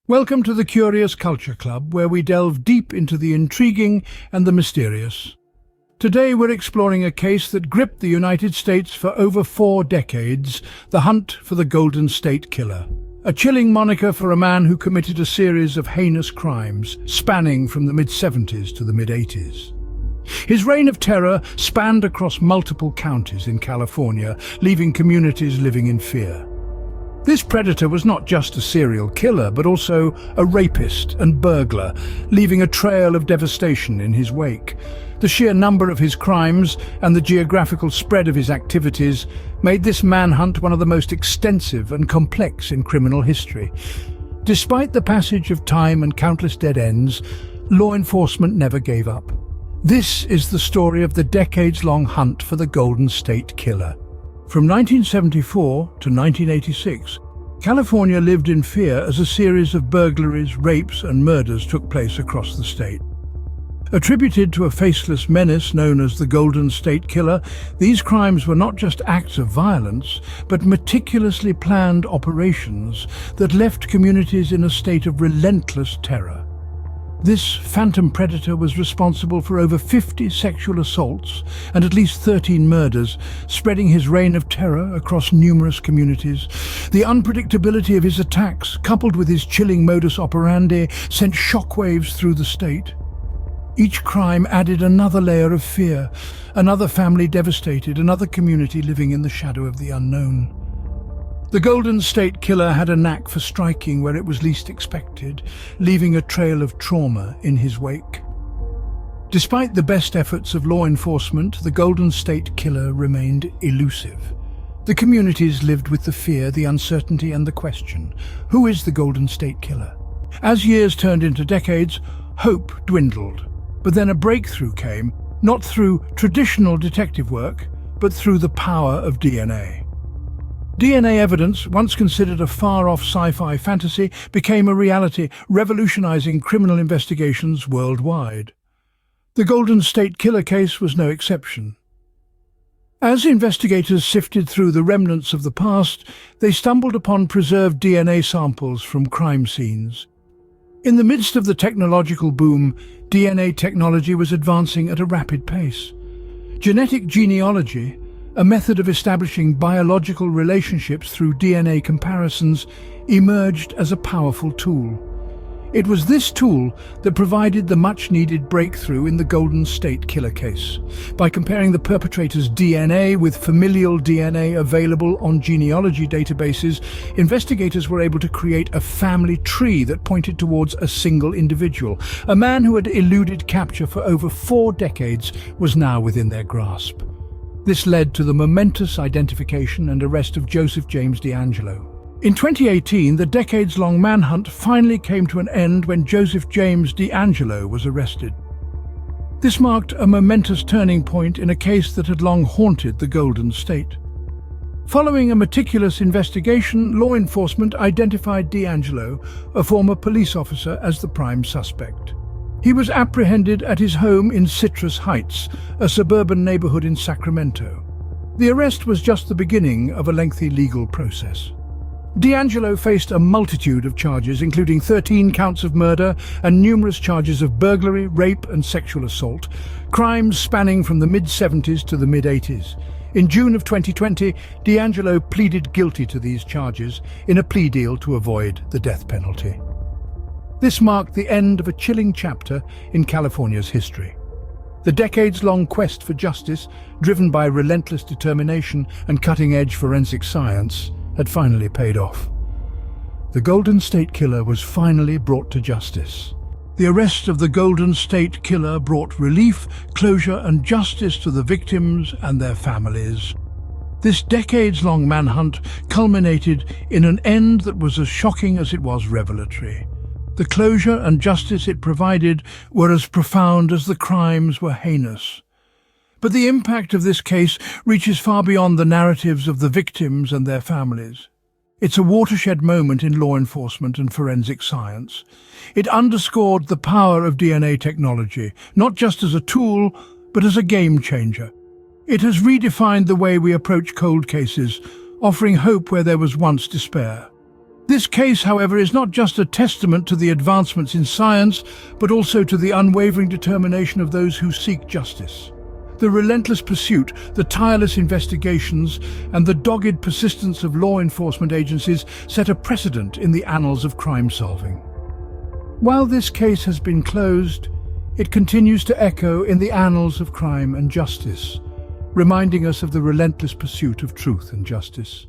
Welcome to the Curious Culture Club, where we delve deep into the intriguing and the mysterious. Today we're exploring a case that gripped the United States for over 4 decades, the hunt for the Golden State Killer. A chilling moniker for a man who committed a series of heinous crimes, spanning from the mid-70s to the mid-80s. His reign of terror spanned across multiple counties in California, leaving communities living in fear. This predator was not just a serial killer, but also a rapist and burglar, leaving a trail of devastation in his wake. The sheer number of his crimes and the geographical spread of his activities made this manhunt one of the most extensive and complex in criminal history. Despite the passage of time and countless dead ends, law enforcement never gave up. This is the story of the decades-long hunt for the Golden State Killer. From 1974 to 1986, California lived in fear as a series of burglaries, rapes and murders took place across the state. Attributed to a faceless menace known as the Golden State Killer, these crimes were not just acts of violence, but meticulously planned operations that left communities in a state of relentless terror. This phantom predator was responsible for over 50 sexual assaults and at least 13 murders, spreading his reign of terror across numerous communities. The unpredictability of his attacks, coupled with his chilling modus operandi, sent shockwaves through the state. Each crime added another layer of fear, another family devastated, another community living in the shadow of the unknown. The Golden State Killer had a knack for striking where it was least expected, leaving a trail of trauma in his wake. Despite the best efforts of law enforcement, the Golden State Killer remained elusive. The communities lived with the fear, the uncertainty and the question: who is the Golden State Killer? As years turned into decades, hope dwindled. But then a breakthrough came, not through traditional detective work, but through the power of DNA. DNA evidence, once considered a far-off sci-fi fantasy, became a reality, revolutionizing criminal investigations worldwide. The Golden State Killer case was no exception. As investigators sifted through the remnants of the past, they stumbled upon preserved DNA samples from crime scenes. In the midst of the technological boom, DNA technology was advancing at a rapid pace. Genetic genealogy, a method of establishing biological relationships through DNA comparisons, emerged as a powerful tool. It was this tool that provided the much-needed breakthrough in the Golden State Killer case. By comparing the perpetrator's DNA with familial DNA available on genealogy databases, investigators were able to create a family tree that pointed towards a single individual. A man who had eluded capture for over 4 decades was now within their grasp. This led to the momentous identification and arrest of Joseph James DeAngelo. In 2018, the decades-long manhunt finally came to an end when Joseph James DeAngelo was arrested. This marked a momentous turning point in a case that had long haunted the Golden State. Following a meticulous investigation, law enforcement identified DeAngelo, a former police officer, as the prime suspect. He was apprehended at his home in Citrus Heights, a suburban neighborhood in Sacramento. The arrest was just the beginning of a lengthy legal process. DeAngelo faced a multitude of charges, including 13 counts of murder and numerous charges of burglary, rape and sexual assault, crimes spanning from the mid-70s to the mid-80s. In June of 2020, DeAngelo pleaded guilty to these charges in a plea deal to avoid the death penalty. This marked the end of a chilling chapter in California's history. The decades-long quest for justice, driven by relentless determination and cutting-edge forensic science, had finally paid off. The Golden State Killer was finally brought to justice. The arrest of the Golden State Killer brought relief, closure and justice to the victims and their families. This decades-long manhunt culminated in an end that was as shocking as it was revelatory. The closure and justice it provided were as profound as the crimes were heinous. But the impact of this case reaches far beyond the narratives of the victims and their families. It's a watershed moment in law enforcement and forensic science. It underscored the power of DNA technology, not just as a tool, but as a game changer. It has redefined the way we approach cold cases, offering hope where there was once despair. This case, however, is not just a testament to the advancements in science, but also to the unwavering determination of those who seek justice. The relentless pursuit, the tireless investigations, and the dogged persistence of law enforcement agencies set a precedent in the annals of crime solving. While this case has been closed, it continues to echo in the annals of crime and justice, reminding us of the relentless pursuit of truth and justice.